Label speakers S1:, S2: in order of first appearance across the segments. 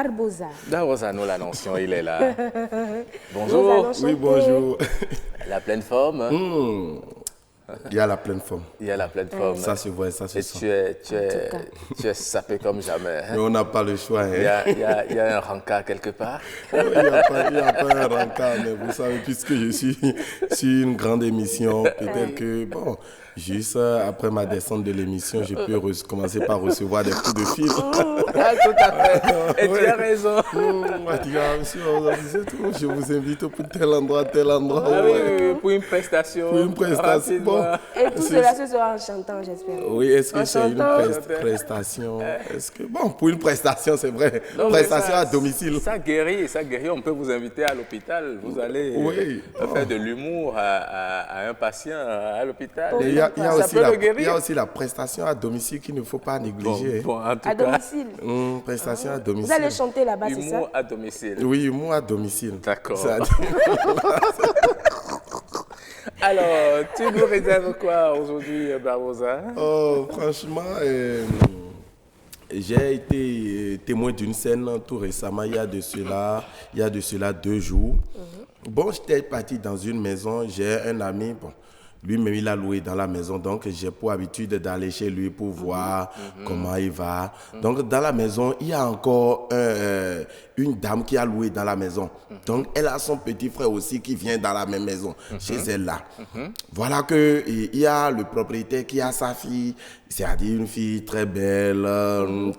S1: Barbosa.
S2: Barbosa, nous l'annoncions, il est là. Bonjour.
S3: Oui, bonjour.
S2: La pleine forme.
S3: Il y a la pleine forme.
S2: Il y a la pleine forme.
S3: Ça se voit, ça se
S2: Et
S3: sent.
S2: tu es sapé comme jamais. Hein?
S3: Mais on n'a pas le choix. Hein?
S2: Il y a un rencard quelque part.
S3: Il n'y a pas un rencard, mais vous savez, puisque je suis sur une grande émission, peut-être que, bon, juste après ma descente de l'émission, je peux commencer par recevoir des coups de fil.
S2: Ah, tout à fait. Et tu as raison.
S3: Je vous invite pour tel endroit, tel endroit.
S2: Ah, oui, pour une prestation.
S3: Pour une prestation. Bon,
S1: et tout cela se sera en chantant, j'espère.
S3: Oui, est-ce que c'est une prestation? Est-ce que, bon, pour une prestation, c'est vrai. Non, prestation à domicile.
S2: Ça guérit. On peut vous inviter à l'hôpital. Vous allez faire de l'humour à un patient à l'hôpital.
S3: Il y a aussi la prestation à domicile qu'il ne faut pas négliger.
S1: Bon, à domicile.
S3: Prestation à domicile.
S1: Vous allez chanter là-bas, c'est ça?
S2: Humour à domicile.
S3: Oui, humour à domicile.
S2: D'accord. Alors, tu nous réserves quoi aujourd'hui, Barbosa?
S3: Oh, franchement, j'ai été témoin d'une scène tout récemment, il y a de cela 2 jours. Bon, j'étais parti dans une maison, j'ai un ami, bon, lui-même il a loué dans la maison, donc j'ai pour habitude d'aller chez lui pour voir comment il va. Donc dans la maison, il y a encore une dame qui a loué dans la maison. Donc elle a son petit frère aussi qui vient dans la même maison, chez elle là. Voilà que il y a le propriétaire qui a sa fille, c'est-à-dire une fille très belle,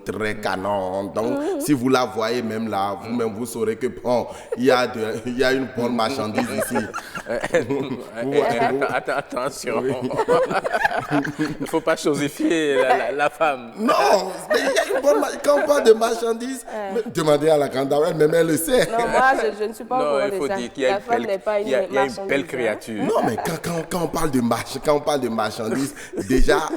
S3: très canon. Donc si vous la voyez même là, vous-même vous saurez que bon, il y a une bonne marchandise ici.
S2: Attention, il ne faut pas chosifier la femme.
S3: Non, mais il y a une bonne quand on parle de marchandise, demandez à la grande dame, elle le sait.
S1: Non, moi je ne suis pas au courant de ça.
S2: Il faut dire qu'il y a une belle créature.
S3: Non, mais quand on parle de marchandise, déjà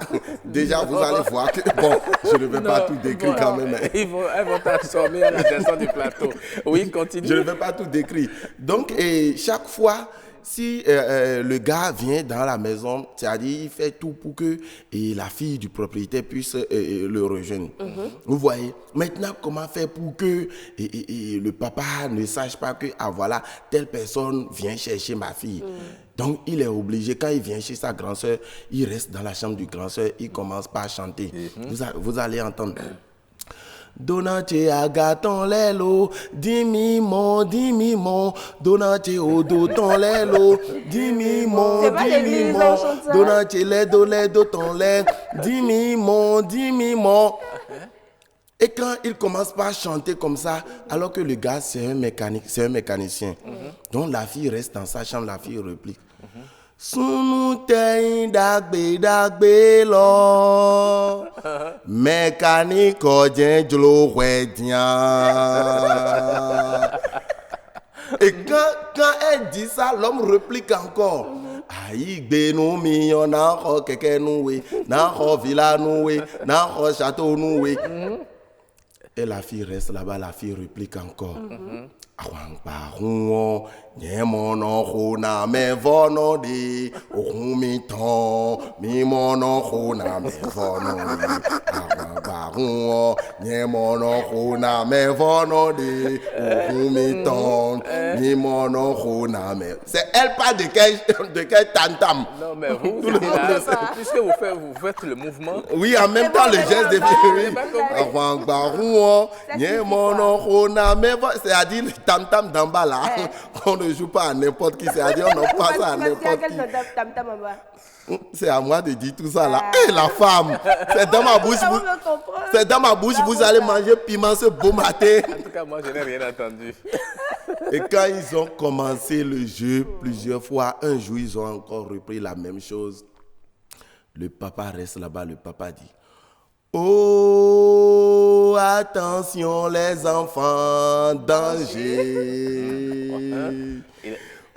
S3: vous allez voir que, bon, je ne vais pas tout décrire quand même.
S2: Elles vont t'absorber à la descente du plateau. Oui, continue.
S3: Je ne vais pas tout décrire. Donc, chaque fois, si le gars vient dans la maison, c'est-à-dire il fait tout pour que la fille du propriétaire puisse le rejoindre. Vous voyez? Maintenant, comment faire pour que le papa ne sache pas que, ah voilà, telle personne vient chercher ma fille. Donc, il est obligé, quand il vient chez sa grand-sœur, il reste dans la chambre du grand-sœur, il commence par chanter. Vous allez entendre. Donate agaton lelo, dimi mon, donate odo ton lelo, dimi mon, donate ledo ton lait, dimi mon. Et quand il commence par chanter comme ça, alors que le gars c'est un mécanicien, donc la fille reste dans sa chambre, la fille réplique. Sunu tein dagbe lo mécanique jlo wedien. Et quand elle dit ça, l'homme réplique encore. Aïe gbe mi on na ho keke nou we, na ho villa nou we, na ho château nou we. Et la fille reste là-bas, la fille réplique encore. Awang parun nyemono khona me vono di okumi ton mi mono khona me vono awang parun nyemono khona me vono di okumi ton mi mono khona me. C'est elle parle de quel tantam.
S2: Non mais vous puisque vous faites le mouvement.
S3: Oui, en même temps le geste de fille. Awang parun nyemono khona me, c'est-à-dire tam-tam d'en bas là, on ne joue pas à n'importe qui, c'est-à-dire on ne passe pas à n'importe qui. C'est à moi de dire tout ça là. Et la femme, c'est dans ma bouche, vous allez manger piment ce beau matin.
S2: En tout cas, moi je n'ai rien entendu.
S3: Et quand ils ont commencé le jeu plusieurs fois, un jour ils ont encore repris la même chose. Le papa reste là-bas, le papa dit: oh, attention les enfants, danger.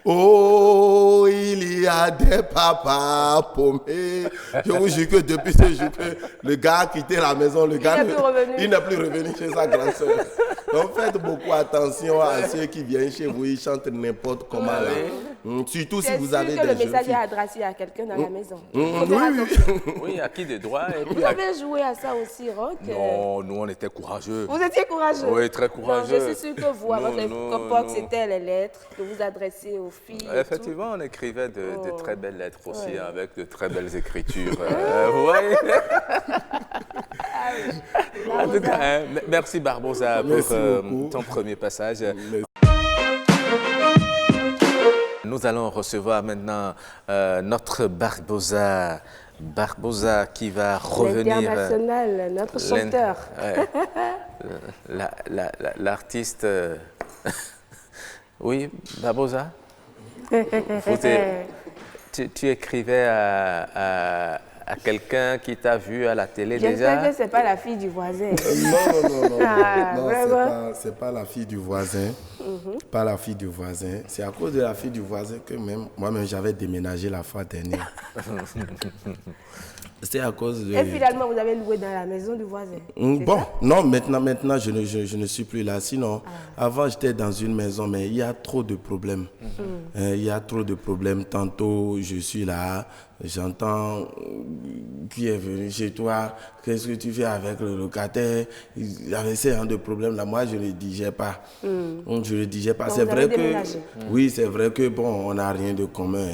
S3: Oh, il y a des papas paumés. Je vous jure que depuis ce jour que le gars a quitté la maison, il n'est plus revenu chez sa grand-sœur. Donc faites beaucoup attention à ceux qui viennent chez vous, ils chantent n'importe comment là. Surtout si
S1: C'est
S3: vous
S1: sûr
S3: avez
S1: que le
S3: des jeunes
S1: message est
S3: filles.
S1: adressé à quelqu'un dans la maison. Faut
S3: Oui,
S1: faire
S3: oui.
S1: attention.
S2: Oui, à qui de droit et puis
S1: Vous avez joué à ça aussi, Rock?
S2: Non, nous on était courageux.
S1: Vous étiez courageux?
S2: Oui, très courageux.
S1: Non, je suis sûre que vous, à votre époque, c'était les lettres que vous adressiez aux filles. et
S2: Effectivement, on écrivait de très belles lettres aussi,
S1: Ouais.
S2: avec de très belles écritures. Vous voyez. En tout cas, hein, merci Barbosa pour
S3: Merci beaucoup.
S2: ton premier passage. Nous allons recevoir maintenant notre Barbosa. Barbosa qui va revenir.
S1: L'international, notre chanteur.
S2: L'artiste. Oui, Barbosa. Tu écrivais à quelqu'un qui t'a vu à la télé déjà.
S1: J'espère que ce n'est pas la fille du voisin.
S3: Non,
S1: Ah,
S3: non,
S1: vraiment?
S3: c'est pas la fille du voisin. Pas la fille du voisin. C'est à cause de la fille du voisin que même moi-même j'avais déménagé la fois dernière. C'était à cause de...
S1: Et finalement, vous avez loué dans la maison du voisin. c'est
S3: Bon,
S1: ça?
S3: non, maintenant je ne suis plus là. Sinon, avant, j'étais dans une maison, mais il y a trop de problèmes. Il y a trop de problèmes. Tantôt, je suis là, j'entends qui est venu chez toi, qu'est-ce que tu fais avec le locataire. Il y avait ce genre de problèmes-là. Moi, je ne le digère pas. Donc, je ne le digère pas.
S1: Donc,
S3: C'est
S1: vous avez
S3: vrai que...
S1: déménagé.
S3: Oui, c'est vrai que, bon, on n'a rien de commun,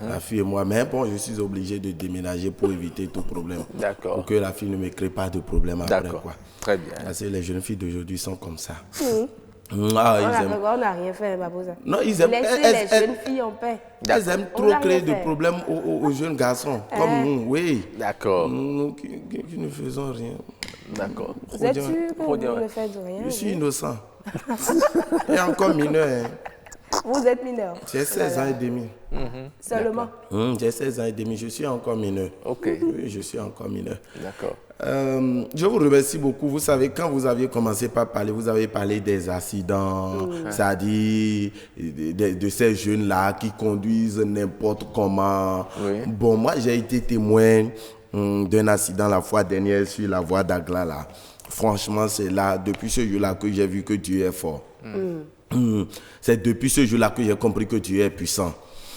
S3: la fille et moi. Mais bon, je suis obligé de déménager pour éviter tout problème.
S2: D'accord.
S3: Pour que la fille ne me crée pas de problème après,
S2: D'accord.
S3: quoi.
S2: Très bien.
S3: Parce que les jeunes filles d'aujourd'hui sont comme ça. Ah,
S1: On
S3: ils aiment...
S1: n'a rien fait, Babosa.
S3: Non, ils aiment...
S1: Laissez les jeunes filles en paix.
S3: Elles aiment
S1: On
S3: trop
S1: n'a
S3: créer
S1: rien
S3: de
S1: fait.
S3: problèmes aux jeunes garçons, comme nous, oui.
S2: D'accord.
S3: Nous qui ne faisons rien.
S2: D'accord.
S1: Vous êtes sûr que
S2: Faut
S1: vous
S2: dire-
S1: ne faites rien?
S3: Je suis innocent. Et encore mineur. Hein.
S1: Vous êtes mineur.
S3: J'ai 16 ans et demi.
S1: Seulement.
S3: J'ai 16 ans et demi, je suis encore mineur.
S2: Ok.
S3: Oui, je suis encore mineur.
S2: D'accord.
S3: Je vous remercie beaucoup. Vous savez, quand vous aviez commencé par parler, vous avez parlé des accidents, c'est-à-dire de ces jeunes-là qui conduisent n'importe comment.
S2: Oui.
S3: Bon, moi, j'ai été témoin d'un accident la fois dernière sur la voie d'Agla, là. Franchement, c'est là, depuis ce jour-là, que j'ai vu que Dieu est fort. C'est depuis ce jour-là que j'ai compris que Dieu est puissant.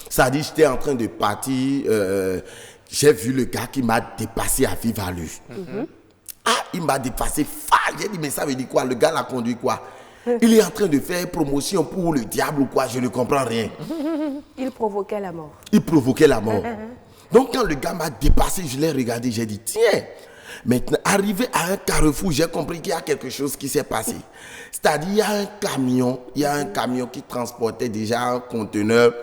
S3: C'est-à-dire, j'étais en train de partir... j'ai vu le gars qui m'a dépassé à vive allure. Ah, il m'a dépassé. J'ai dit, mais ça veut dire quoi? Le gars l'a conduit quoi? Il est en train de faire promotion pour le diable ou quoi? Je ne comprends rien.
S1: Il provoquait la mort.
S3: Il provoquait la mort. Donc, quand le gars m'a dépassé, je l'ai regardé, j'ai dit, tiens. Maintenant, arrivé à un carrefour, j'ai compris qu'il y a quelque chose qui s'est passé. C'est-à-dire, il y a un camion qui transportait déjà un conteneur.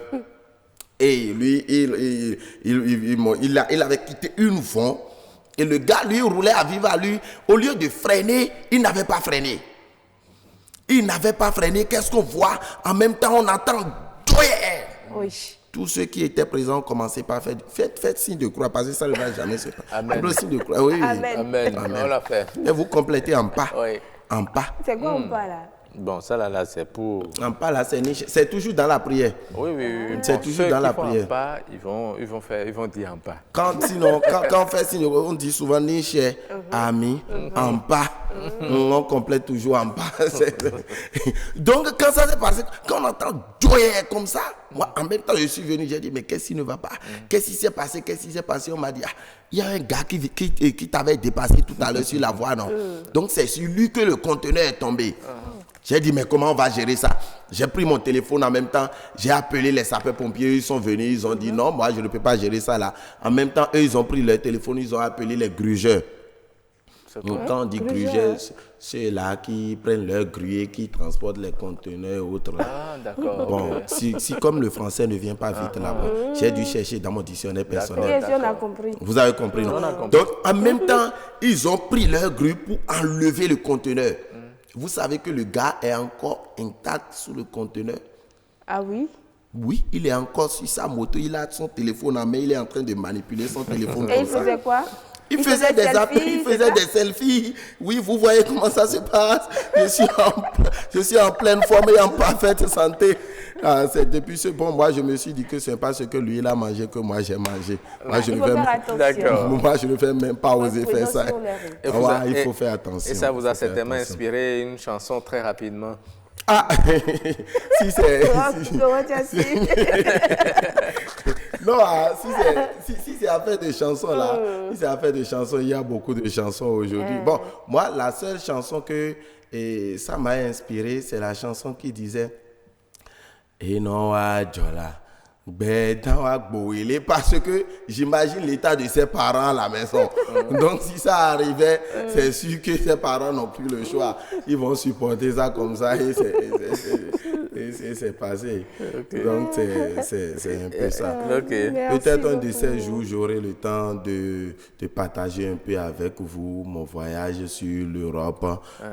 S3: Et lui, il avait quitté une voie. Et le gars, lui, roulait à vive allure. Au lieu de freiner, il n'avait pas freiné. Il n'avait pas freiné. Qu'est-ce qu'on voit? En même temps, on entend...
S1: Oui.
S3: Tous ceux qui étaient présents ont commencé par faire... Faites signe de croix, parce que ça ne va jamais se passer.
S2: Amen.
S3: Le signe de croix, oui.
S1: Amen.
S2: Amen. On l'a fait.
S3: Et vous complétez en pas.
S2: Oui.
S3: En pas.
S1: C'est quoi on parle là?
S2: Bon, ça là, c'est pour...
S3: En pas, là, c'est toujours dans la prière.
S2: Oui, oui, oui.
S3: C'est
S2: Bon,
S3: toujours
S2: ceux
S3: dans
S2: qui
S3: la
S2: font
S3: prière.
S2: un pas, ils vont dire un pas.
S3: Quand on fait signe, on dit souvent ni cher, ami, en pas. On complète toujours en pas. Donc, quand ça s'est passé, quand on entend jouer comme ça, moi, en même temps, je suis venu, j'ai dit, mais qu'est-ce qui ne va pas? Qu'est-ce qui s'est passé? Qu'est-ce qui s'est passé? On m'a dit, ah, il y a un gars qui t'avait dépassé tout à l'heure sur la voie, non? Donc, c'est sur lui que le conteneur est tombé. J'ai dit, mais comment on va gérer ça? J'ai pris mon téléphone en même temps, j'ai appelé les sapeurs-pompiers, ils sont venus, ils ont dit, non, moi, je ne peux pas gérer ça là. En même temps, eux, ils ont pris leur téléphone, ils ont appelé les grugeurs. Donc, quand on dit grugeurs, c'est là qui prennent leur gruyère, qui transportent les conteneurs et autres. Là.
S2: Ah, d'accord.
S3: Bon,
S2: ok.
S3: si comme le français ne vient pas vite là-bas, j'ai dû chercher dans mon dictionnaire personnel.
S1: Bien sûr, on a compris.
S3: Vous avez compris, non?
S2: On a compris.
S3: Donc, en même temps, ils ont pris leur grue pour enlever le conteneur. Vous savez que le gars est encore intact sous le conteneur.
S1: Ah oui?
S3: Oui, il est encore sur sa moto, il a son téléphone en main, il est en train de manipuler son téléphone
S1: Et il
S3: comme ça.
S1: faisait quoi?
S3: Il faisait des appels, il faisait des selfies. Oui, vous voyez comment ça se passe. Je suis en pleine forme et en parfaite santé. Ah, c'est depuis ce bon, moi je me suis dit que ce n'est pas ce que lui il a mangé que moi j'ai mangé. Moi je
S1: Il
S3: ne
S1: faut
S3: vais
S1: faire
S3: même-
S1: attention.
S2: D'accord.
S3: moi, je ne vais même pas oser faire ça.
S1: Sur les rues.
S2: Et
S3: Ah
S2: vous
S3: ouais,
S2: a-
S3: il
S2: et-
S3: faut faire attention.
S2: Et ça vous
S3: il
S2: a
S3: faut faire
S2: certainement
S3: attention.
S2: inspiré une chanson très rapidement.
S3: Ah, si c'est...
S1: Comment tu as su?
S3: Non, si c'est affaire de chansons là, si c'est affaire de chansons, il y a beaucoup de chansons aujourd'hui. Bon, moi, la seule chanson que ça m'a inspiré, c'est la chanson qui disait Enoa Jola. Parce que j'imagine l'état de ses parents à la maison. Donc si ça arrivait, c'est sûr que ses parents n'ont plus le choix. Ils vont supporter ça comme ça et c'est passé. Okay. Donc c'est un peu ça.
S2: Okay.
S3: Peut-être un de ces jours, j'aurai le temps de partager un peu avec vous mon voyage sur l'Europe,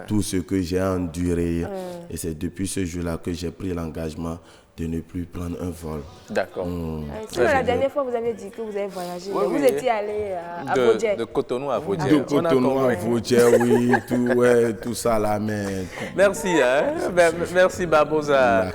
S3: tout ce que j'ai enduré. Et c'est depuis ce jour-là que j'ai pris l'engagement de ne plus prendre un vol.
S2: D'accord.
S1: La dernière fois, vous avez dit que vous avez voyagé. Oui, vous étiez allé à Vaudjè.
S2: De Cotonou à Vaudjè.
S3: De Cotonou à Vaudjè, oui. Tout ça là. Mais...
S2: Merci. Merci, Barbosa.